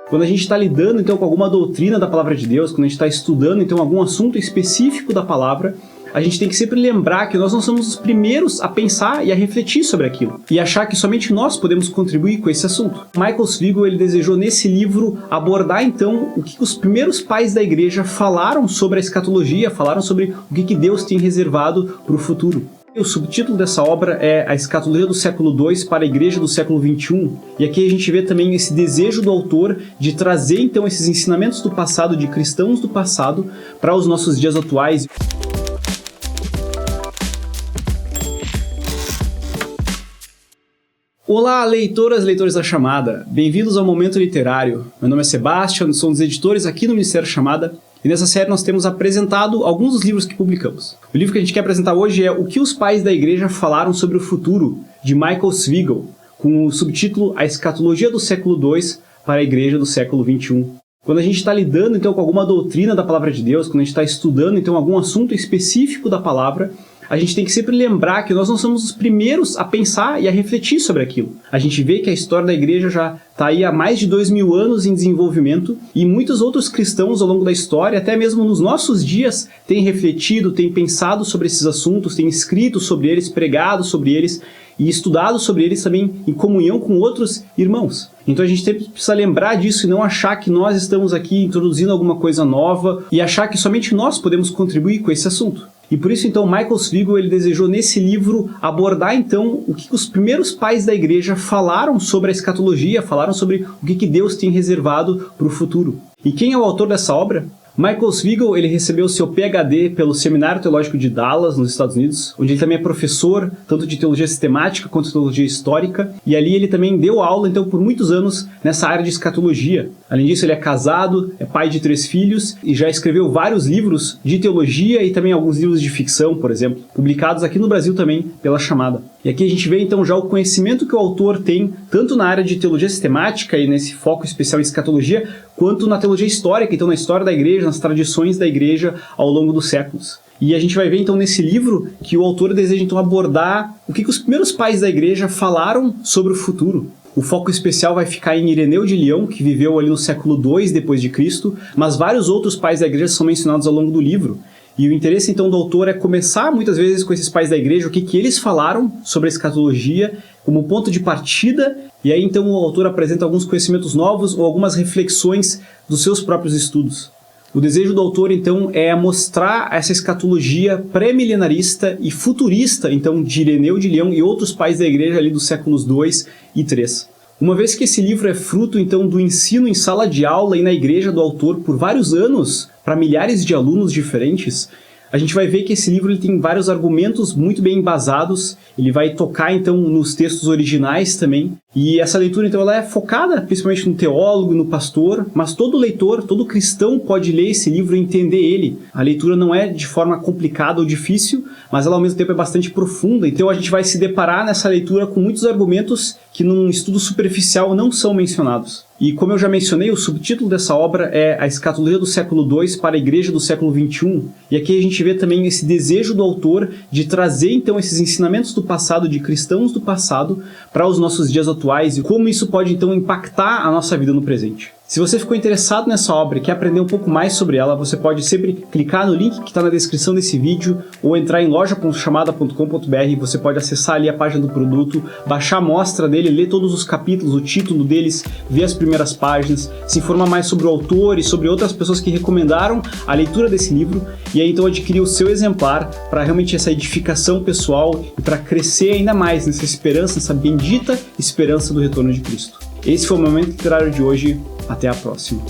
Quando a gente está lidando então com alguma doutrina da palavra de Deus, quando a gente está estudando então algum assunto específico da palavra, a gente tem que sempre lembrar que nós não somos os primeiros a pensar e a refletir sobre aquilo, e achar que somente nós podemos contribuir com esse assunto. Michael Swiggle, ele desejou nesse livro abordar então o que os primeiros pais da igreja falaram sobre a escatologia, falaram sobre o que Deus tem reservado para o futuro. O subtítulo dessa obra é A Escatologia do Século II para a Igreja do Século XXI, e aqui a gente vê também esse desejo do autor de trazer então esses ensinamentos do passado, de cristãos do passado, para os nossos dias atuais. Olá, leitoras e leitores da Chamada! Bem-vindos ao Momento Literário. Meu nome é Sebastião, sou um dos editores aqui no Ministério Chamada, e nessa série nós temos apresentado alguns dos livros que publicamos. O livro que a gente quer apresentar hoje é O que os Pais da Igreja Falaram sobre o Futuro, de Michael Swiggle, com o subtítulo A Escatologia do Século II para a Igreja do Século XXI. Quando a gente está lidando então com alguma doutrina da Palavra de Deus, quando a gente está estudando então algum assunto específico da Palavra, a gente tem que sempre lembrar que nós não somos os primeiros a pensar e a refletir sobre aquilo. A gente vê que a história da igreja já está aí há mais de 2000 anos em desenvolvimento, e muitos outros cristãos ao longo da história, até mesmo nos nossos dias, têm refletido, têm pensado sobre esses assuntos, têm escrito sobre eles, pregado sobre eles e estudado sobre eles também em comunhão com outros irmãos. Então a gente sempre precisa lembrar disso e não achar que nós estamos aqui introduzindo alguma coisa nova e achar que somente nós podemos contribuir com esse assunto. E por isso então Michael Swiggle, ele desejou nesse livro abordar então o que os primeiros pais da igreja falaram sobre a escatologia, falaram sobre o que Deus tem reservado para o futuro. E quem é o autor dessa obra? Michael Swiggle, ele recebeu seu PhD pelo Seminário Teológico de Dallas, nos Estados Unidos, onde ele também é professor, tanto de teologia sistemática quanto de teologia histórica, e ali ele também deu aula, então, por muitos anos nessa área de escatologia. Além disso, ele é casado, é pai de 3 filhos, e já escreveu vários livros de teologia e também alguns livros de ficção, por exemplo, publicados aqui no Brasil também pela Chamada. E aqui a gente vê então já o conhecimento que o autor tem, tanto na área de teologia sistemática e nesse foco especial em escatologia, quanto na teologia histórica, então na história da igreja, nas tradições da igreja ao longo dos séculos. E a gente vai ver então nesse livro que o autor deseja então abordar o que os primeiros pais da igreja falaram sobre o futuro. O foco especial vai ficar em Ireneu de Leão, que viveu ali no século II depois de Cristo, mas vários outros pais da igreja são mencionados ao longo do livro. E o interesse então do autor é começar muitas vezes com esses pais da igreja, o que eles falaram sobre a escatologia como ponto de partida, e aí então o autor apresenta alguns conhecimentos novos ou algumas reflexões dos seus próprios estudos. O desejo do autor então é mostrar essa escatologia pré-milenarista e futurista então de Ireneu de Leão e outros pais da igreja ali dos séculos II e III. Uma vez que esse livro é fruto então do ensino em sala de aula e na igreja do autor por vários anos para milhares de alunos diferentes, a gente vai ver que esse livro ele tem vários argumentos muito bem embasados, ele vai tocar então nos textos originais também, e essa leitura então ela é focada principalmente no teólogo e no pastor, mas todo leitor, todo cristão pode ler esse livro e entender ele. A leitura não é de forma complicada ou difícil, mas ela ao mesmo tempo é bastante profunda, então a gente vai se deparar nessa leitura com muitos argumentos que num estudo superficial não são mencionados. E como eu já mencionei, o subtítulo dessa obra é A Escatologia do Século II para a Igreja do Século XXI. E aqui a gente vê também esse desejo do autor de trazer então esses ensinamentos do passado, de cristãos do passado, para os nossos dias atuais e como isso pode então impactar a nossa vida no presente. Se você ficou interessado nessa obra e quer aprender um pouco mais sobre ela, você pode sempre clicar no link que está na descrição desse vídeo ou entrar em loja.chamada.com.br, você pode acessar ali a página do produto, baixar a amostra dele, ler todos os capítulos, o título deles, ver as primeiras páginas, se informar mais sobre o autor e sobre outras pessoas que recomendaram a leitura desse livro e aí então adquirir o seu exemplar para realmente essa edificação pessoal e para crescer ainda mais nessa esperança, nessa bendita esperança do retorno de Cristo. Esse foi o Momento Literário de hoje. Até a próxima.